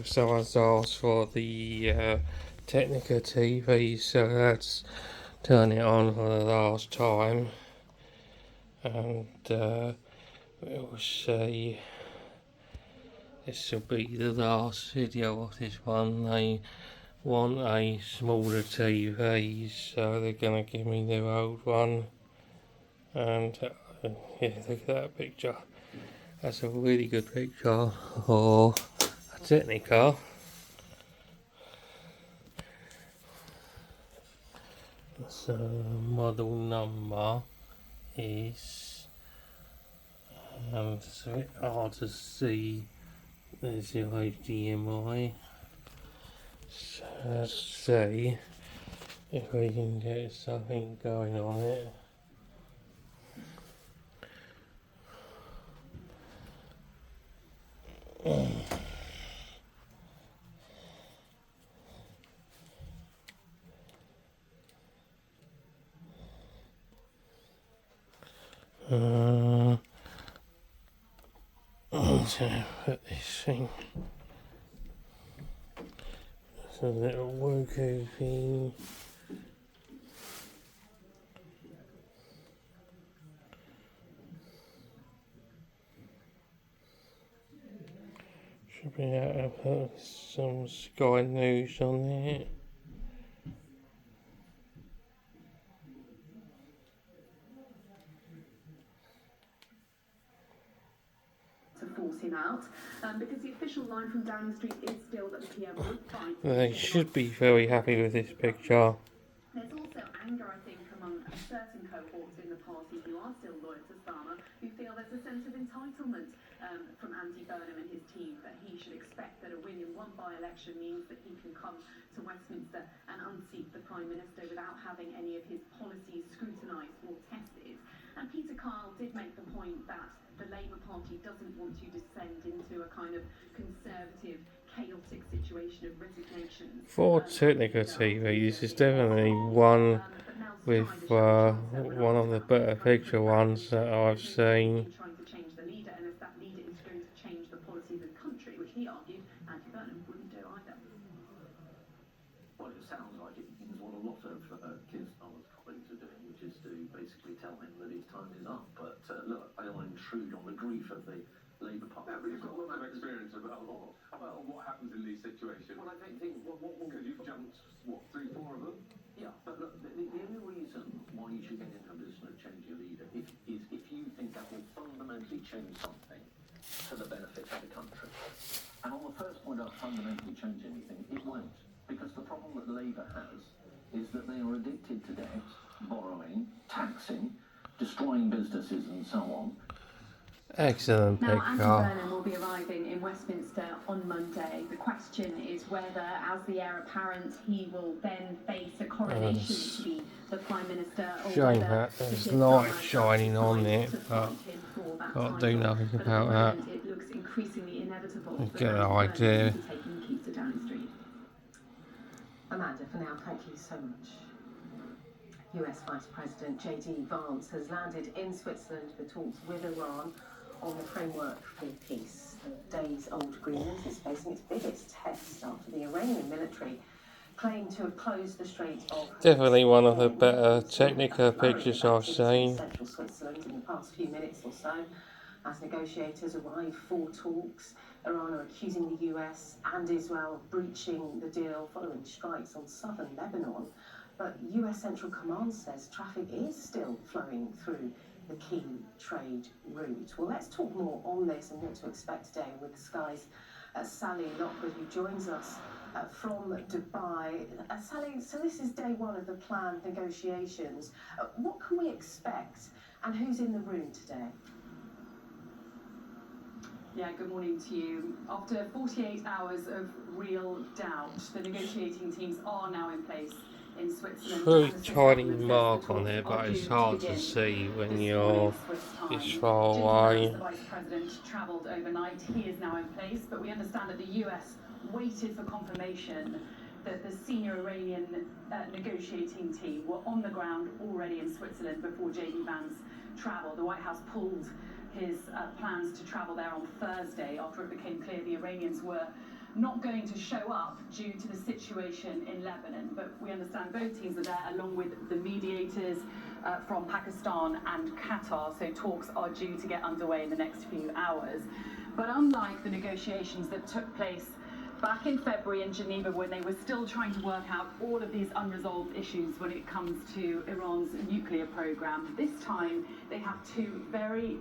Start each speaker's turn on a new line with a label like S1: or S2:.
S1: someone's asked for the Technica TV, so let's turn it on for the last time, and we'll see. This will be the last video of this one. They want a smaller TV, so they're going to give me their old one. And yeah, look at that picture. That's a really good picture for a Technica. So model number is, it's a bit hard to see. There's your HDMI. So let's see if we can get something going on it. So put this thing. It's a little Woku thing. Should be able to put some Sky News on there.
S2: To force him out, because the official line from Downing Street is still that the PM would fight.
S1: They should be very happy with this picture.
S2: There's also anger, I think, among certain cohorts in the party who are still loyal to Starmer, who feel there's a sense of entitlement from Andy Burnham and his team, that he should expect that a win in one by-election means that he can come to Westminster and unseat the Prime Minister without having any of his policies scrutinised or tested. And Peter Kyle did make the point that the Labour Party doesn't want to descend into a kind of conservative, chaotic situation of resignation.
S1: For Technica TV, this is definitely one with one of the better picture ones that I've seen.
S2: Trying to change the leader, and if that leader is going to change the policy of the country, which he argued Andy Burnham wouldn't do either.
S3: Well, it sounds like it means what a lot of Keir Starmer's colleagues are doing, which is to basically tell him that his time is up. But look, I don't want to intrude on the grief of the Labour Party.
S4: Yeah, but you've got a lot of experience about what happens in these situations.
S3: Well, I think
S4: because you've jumped, what, 3, 4 of them?
S3: Yeah, but look, the only reason why you should get into a position of change your leader is if you think that will fundamentally change something to the benefit of the country. And on the first point of fundamentally change anything, it won't. Because the problem that Labour has is that they are addicted to debt, borrowing, taxing, destroying businesses and so on.
S1: Excellent
S2: Now, Andy
S1: picture.
S2: Burnham will be arriving in Westminster on Monday. The question is whether, as the heir apparent, he will then face a coronation to be the Prime Minister, or
S1: Shame
S2: whether
S1: that there's light shining on it, but can't do nothing about that.
S2: It looks increasingly inevitable.
S1: You get the idea.
S2: Taking the keys to Downing Street.
S5: Amanda, for now, thank you so much. US Vice President J.D. Vance has landed in Switzerland for talks with Iran on the framework for peace. The days-old agreement is facing its biggest test after the Iranian military claimed to have closed the Strait of Hormuz.
S1: Definitely one of the better Technica pictures I've seen.
S5: Central Switzerland in the past few minutes or so, as negotiators arrive for talks. Iran are accusing the US and Israel of breaching the deal following strikes on southern Lebanon. But US Central Command says traffic is still flowing through the key trade route. Well, let's talk more on this and what to expect today with Sky's Sally Lockwood, who joins us from Dubai. Sally, so this is day one of the planned negotiations. What can we expect, and who's in the room today?
S2: Yeah, good morning to you. After 48 hours of real doubt, the negotiating teams are now in place in Switzerland.
S1: Very tiny mark on there, but it's hard to see when you're this far away.
S2: The Vice President travelled overnight. He is now in place, but we understand that the US waited for confirmation that the senior Iranian negotiating team were on the ground already in Switzerland before J.D. Vance travelled. The White House pulled his plans to travel there on Thursday after it became clear the Iranians were not going to show up due to the situation in Lebanon. But we understand both teams are there, along with the mediators from Pakistan and Qatar, so talks are due to get underway in the next few hours. But unlike the negotiations that took place back in February in Geneva, when they were still trying to work out all of these unresolved issues when it comes to Iran's nuclear program, this time they have two very